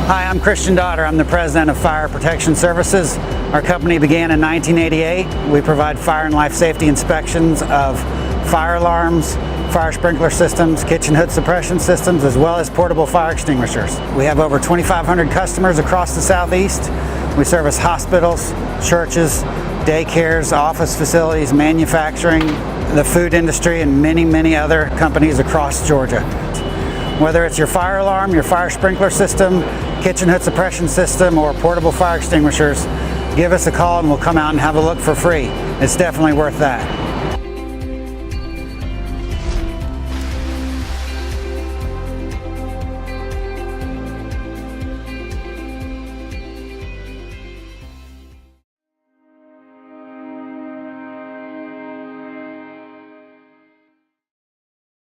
Hi, I'm Christian Dodder. I'm the president of Fire Protection Services. Our company began in 1988. We provide fire and life safety inspections of fire alarms, fire sprinkler systems, kitchen hood suppression systems, as well as portable fire extinguishers. We have over 2,500 customers across the Southeast. We service hospitals, churches, daycares, office facilities, manufacturing, the food industry, and many, many other companies across Georgia. Whether it's your fire alarm, your fire sprinkler system, kitchen hood suppression system, or portable fire extinguishers, give us a call and we'll come out and have a look for free. It's definitely worth that.